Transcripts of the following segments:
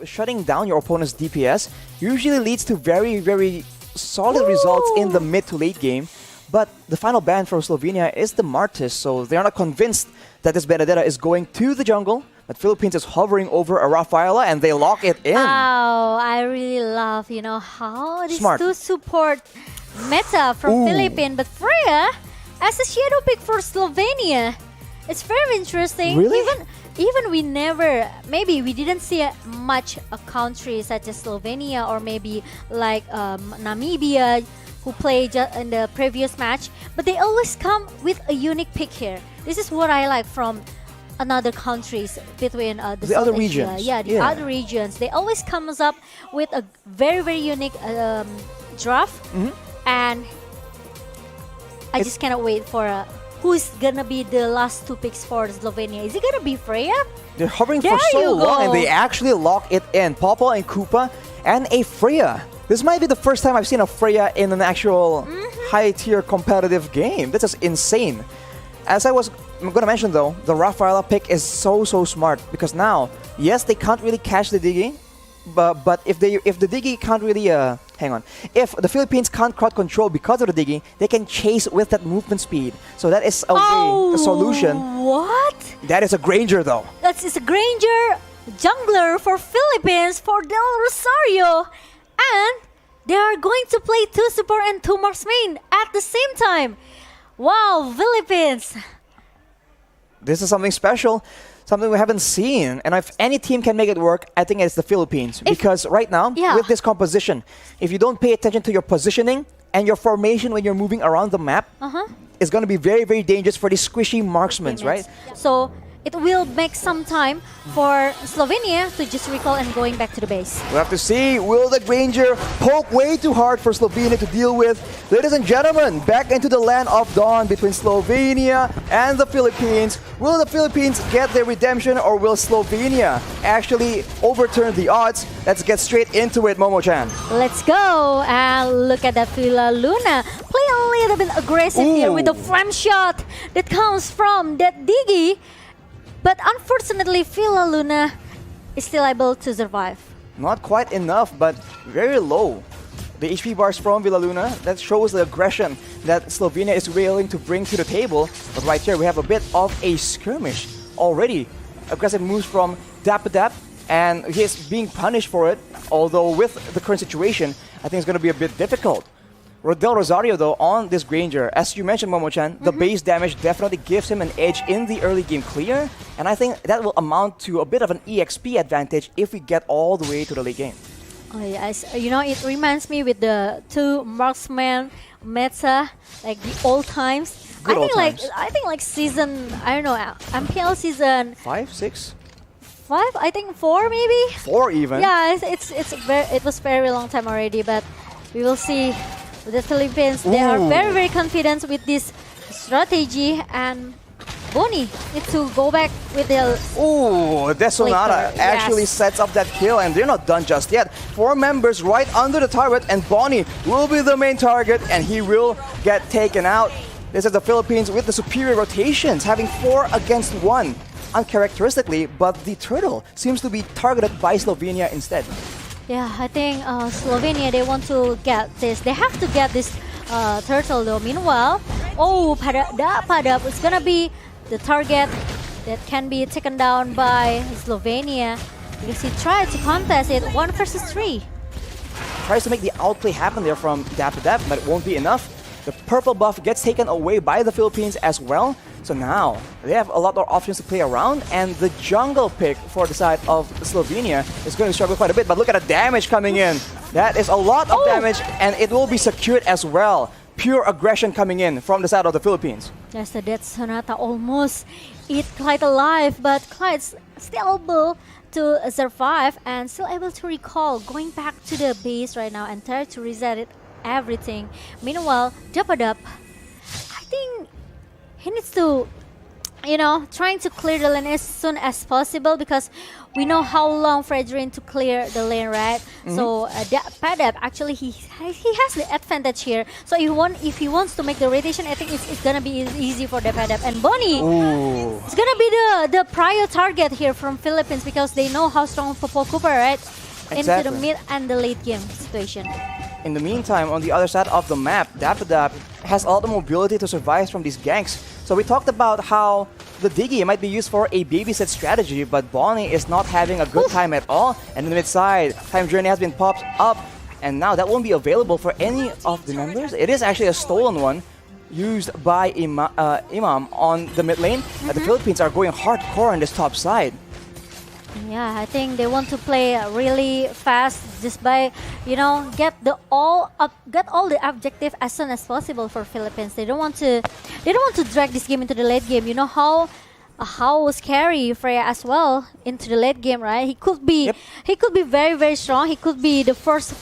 shutting down your opponent's DPS usually leads to very, very solid results in the mid to late game. But the final ban for Slovenia is the Martis, so they're not convinced that this Benedetta is going to the jungle. But Philippines is hovering over a Rafaela and they lock it in. Wow, I really love, how these Smart. two support meta from Philippines. But Freya, as a shadow pick for Slovenia, it's very interesting. Really? Even we never, maybe we didn't see much a country such as Slovenia or maybe like Namibia who played in the previous match, but they always come with a unique pick here. This is what I like from another countries between the other South Asia. regions. Yeah, the other regions. They always comes up with a very, very unique draft, and I just cannot wait for who's gonna be the last two picks for Slovenia. Is it gonna be Freya? They're hovering There for so you long go. and they actually lock it in. Popo and Koopa and a Freya. This might be the first time I've seen a Freya in an actual high-tier competitive game. This is insane. As I'm going to mention though, the Rafaela pick is so smart because now, yes, they can't really catch the Diggy, but if the Diggy can't really if the Philippines can't crowd control because of the Diggy, they can chase with that movement speed. So that is a solution. What? That is a Granger though. That's a Granger jungler for Philippines for Del Rosario, and they are going to play 2 support and 2 marksmen at the same time. Wow, Philippines! This is something special, something we haven't seen. And if any team can make it work, I think it's the Philippines. Because right now, with this composition, if you don't pay attention to your positioning and your formation when you're moving around the map, it's going to be very, very dangerous for these squishy marksmen, right? So it will make some time for Slovenia to just recall and going back to the base. We'll have to see, will the Granger poke way too hard for Slovenia to deal with? Ladies and gentlemen, back into the land of dawn between Slovenia and the Philippines. Will the Philippines get their redemption or will Slovenia actually overturn the odds? Let's get straight into it, Momo-chan. Let's go and look at that Villa Luna. Play a little bit aggressive here with the flame shot that comes from that Diggy. But unfortunately, Villa Luna is still able to survive. Not quite enough, but very low. The HP bars from Villa Luna, that shows the aggression that Slovenia is willing to bring to the table. But right here, we have a bit of a skirmish already. Aggressive moves from Dapadap, and he is being punished for it. Although with the current situation, I think it's going to be a bit difficult. Del Rosario, though, on this Granger, as you mentioned, Momo-chan, the base damage definitely gives him an edge in the early game clear, and I think that will amount to a bit of an EXP advantage if we get all the way to the late game. Oh yes, it reminds me with the 2 marksman meta, like the old times. Good old times. I think like season, I don't know, MPL season 5, 6? 5, I think 4 maybe. 4 even. Yeah, it was very long time already, but we will see. The Philippines, they are very, very confident with this strategy, and Boni needs to go back with the... Ooh, Desonata actually sets up that kill, and they're not done just yet. 4 members right under the turret, and Boni will be the main target, and he will get taken out. This is the Philippines with the superior rotations, having 4 against 1, uncharacteristically, but the turtle seems to be targeted by Slovenia instead. Yeah, I think Slovenia, they want to get this. They have to get this turtle though. Meanwhile, Padap is gonna be the target that can be taken down by Slovenia because he tried to contest it 1 versus 3. Tries to make the outplay happen there from Dapadap, but it won't be enough. The purple buff gets taken away by the Philippines as well. So now, they have a lot more options to play around, and the jungle pick for the side of Slovenia is going to struggle quite a bit. But look at the damage coming in. That is a lot of damage, and it will be secured as well. Pure aggression coming in from the side of the Philippines. Yes, the Death Sonata almost eat Clyde alive, but Clyde's still able to survive and still able to recall, going back to the base right now and try to reset it, everything. Meanwhile, Dapadap, I think he needs to trying to clear the lane as soon as possible because we know how long Fredrin to clear the lane, right? So Padap actually he has the advantage here. So if he wants to make the rotation, I think it's gonna be easy for the Padap. And Bonnie, it's gonna be the prior target here from Philippines because they know how strong Popo Cooper, right? Into the mid and the late game situation. In the meantime, on the other side of the map, Dapadap has all the mobility to survive from these ganks. So we talked about how the Diggy might be used for a babysit strategy, but Bonnie is not having a good time at all. And in the mid side, Time Journey has been popped up, and now that won't be available for any of the members. It is actually a stolen one used by Imam on the mid lane. The Philippines are going hardcore on this top side. Yeah, I think they want to play really fast just by, get all the objective as soon as possible for Philippines. They don't want to drag this game into the late game. You know how scary Freya as well into the late game, right? He could be very, very strong. He could be the front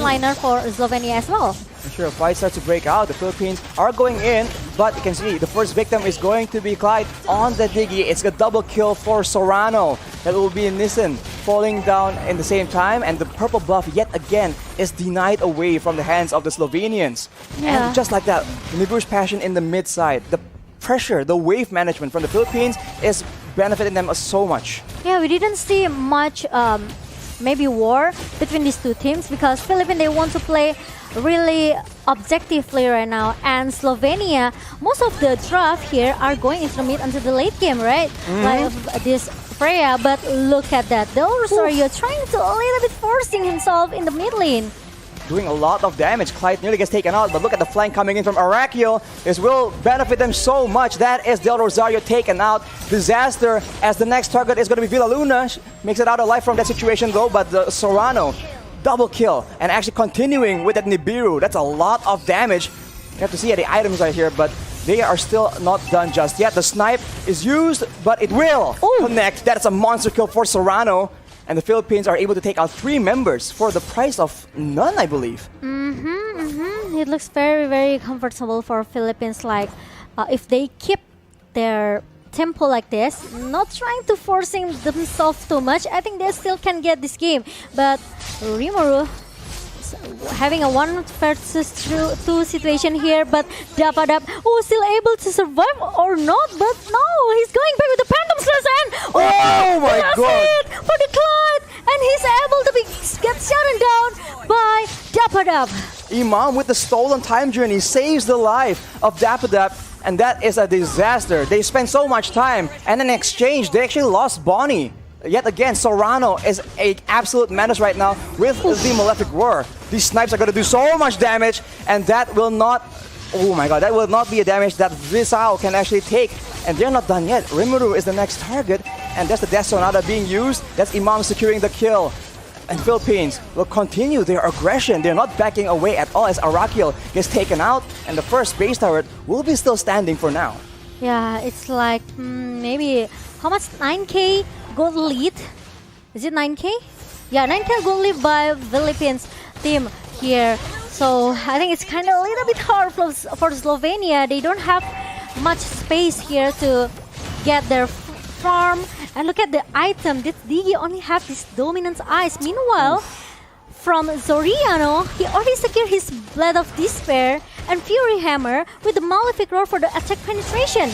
liner for Slovenia as well. I'm sure a fight starts to break out. The Philippines are going in, but you can see the first victim is going to be Clyde on the Diggy. It's a double kill for Sorano. That will be Nissan falling down in the same time, and the purple buff yet again is denied away from the hands of the Slovenians. Yeah. And just like that, Nibu's passion in the mid side, the pressure, the wave management from the Philippines is benefiting them so much. Yeah, we didn't see much maybe war between these two teams because Philippines, they want to play really objectively right now, and Slovenia, most of the draft here are going into the mid until the late game, right? Like this Freya, but look at that. The Rosario trying to a little bit forcing himself in the mid lane. Doing a lot of damage. Clyde nearly gets taken out, but look at the flank coming in from Arakiel. This will benefit them so much. That is Del Rosario taken out. Disaster, as the next target is going to be Villaluna. Makes it out alive from that situation though, but the Sorano, double kill. And actually continuing with that Nibiru. That's a lot of damage. You have to see the items right here, but they are still not done just yet. The snipe is used, but it will connect. That's a monster kill for Sorano. And the Philippines are able to take out 3 members for the price of none, I believe. It looks very, very comfortable for Philippines. Like, if they keep their tempo like this, not trying to forcing themselves too much, I think they still can get this game. But Rimuru having a 1 versus 2 situation here, but Dapadap, still able to survive or not, but no, he's going back with the Phantom Slash and oh my god! It for the Clyde, and he's able to get shut down by Dapadap. Imam with the stolen time journey saves the life of Dapadap, and that is a disaster. They spent so much time, and in exchange, they actually lost Bonnie. Yet again, Sorano is an absolute menace right now with the Malefic Roar. These snipes are going to do so much damage, and that will not... Oh my god, that will not be a damage that Visao can actually take. And they're not done yet. Rimuru is the next target, and that's the Death Sonata being used. That's Imam securing the kill. And Philippines will continue their aggression. They're not backing away at all as Arakiel gets taken out, and the first base turret will be still standing for now. Yeah, it's like maybe... How much? 9k gold lead? Is it 9k? Yeah, 9k gold lead by Philippines team here. So I think it's kind of a little bit hard for Slovenia. They don't have much space here to get their farm. And look at the item. This Digi only have this dominant eyes. Meanwhile, from Zoriano, he already secured his Blade of Despair and Fury Hammer with the Malefic Roar for the attack penetration.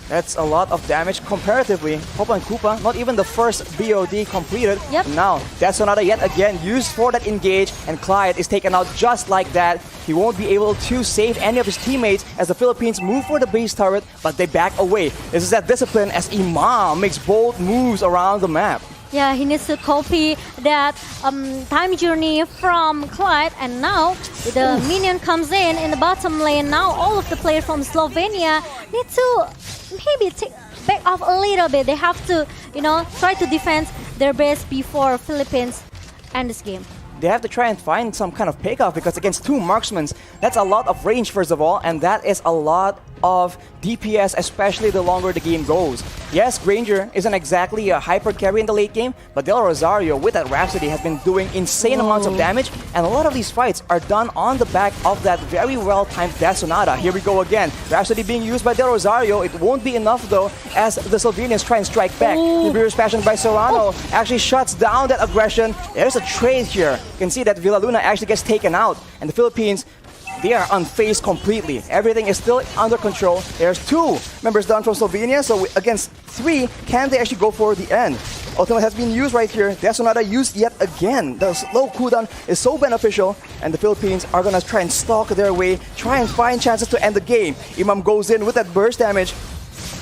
That's a lot of damage comparatively. Popo and Koopa, not even the first BOD completed. Yep. Now, Death Sonata yet again used for that engage, and Clyde is taken out just like that. He won't be able to save any of his teammates as the Philippines move for the base turret, but they back away. This is that discipline as Imam makes bold moves around the map. Yeah, he needs to copy that time journey from Clyde, and now the minion comes in the bottom lane. Now all of the players from Slovenia need to maybe take back off a little bit. They have to, try to defend their base before Philippines end this game. They have to try and find some kind of pickoff because against 2 marksmen, that's a lot of range first of all, and that is a lot of DPS, especially the longer the game goes. Yes, Granger isn't exactly a hyper carry in the late game, but Del Rosario with that Rhapsody has been doing insane amounts of damage, and a lot of these fights are done on the back of that very well-timed Death Sonata. Here we go again. Rhapsody being used by Del Rosario. It won't be enough though, as the Slovenians try and strike back. The Reverse Passion by Serrano actually shuts down that aggression. There's a trade here. You can see that Villaluna actually gets taken out, and the Philippines, they are unfazed completely. Everything is still under control. There's 2 members down from Slovenia, so against 3, can they actually go for the end? Ultimate has been used right here. Death Sonata used yet again. The slow cooldown is so beneficial, and the Philippines are gonna try and stalk their way, try and find chances to end the game. Imam goes in with that burst damage,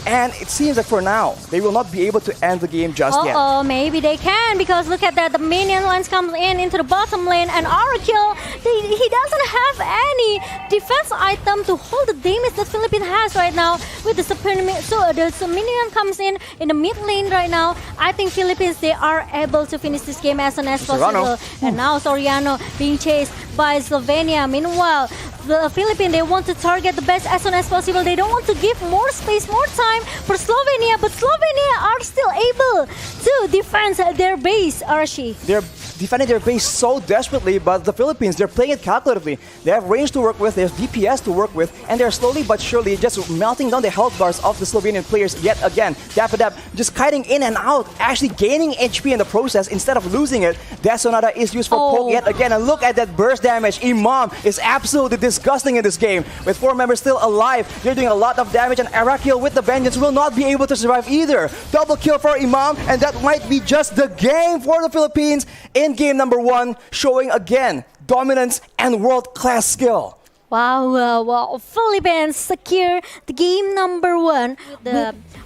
and it seems that for now, they will not be able to end the game just yet. Oh, maybe they can, because look at that. The minion lines comes in into the bottom lane, and Oracle, he doesn't have any defense item to hold the damage that Philippines has right now with the so the minion comes in the mid lane right now. I think Philippines, they are able to finish this game as soon as possible. And now Soriano being chased by Slovenia. Meanwhile, the Philippines, they want to target the best as soon as possible. They don't want to give more space, more time for Slovenia, but Slovenia are still able to defend their base, Arashi. They're defending their base so desperately, but the Philippines, they're playing it calculatively. They have range to work with, they have DPS to work with, and they're slowly but surely just melting down the health bars of the Slovenian players yet again. Dapadab just kiting in and out, actually gaining HP in the process instead of losing it. Death Sonata is used for poke yet again, and look at that burst damage. Imam is absolutely disgusting in this game. With 4 members still alive, they're doing a lot of damage, and Arakil with the Vengeance will not be able to survive either. Double kill for Imam, and that might be just the game for the Philippines in game number 1, showing again dominance and world-class skill. Wow, Philippines secure the game number 1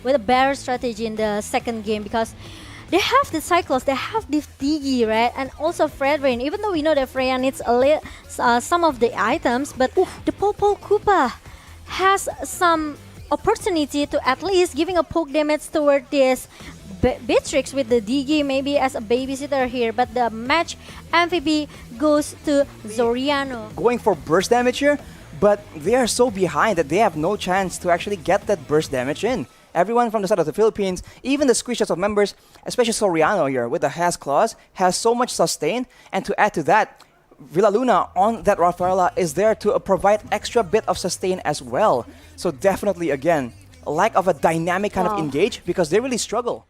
with a better strategy in the second game, because they have the Cyclops, they have the Digi, right? And also Fred Rain, even though we know that Freya needs some of the items, but the Popo Koopa has some opportunity to at least giving a poke damage toward this Beatrix with the Digi, maybe as a babysitter here, but the match MVP goes to Zoriano. Going for burst damage here, but they are so behind that they have no chance to actually get that burst damage in. Everyone from the side of the Philippines, even the squishes of members, especially Soriano here with the Has Claws, has so much sustain, and to add to that, Villaluna on that Rafaela is there to provide extra bit of sustain as well. So definitely, again, a lack of a dynamic kind of engage, because they really struggle.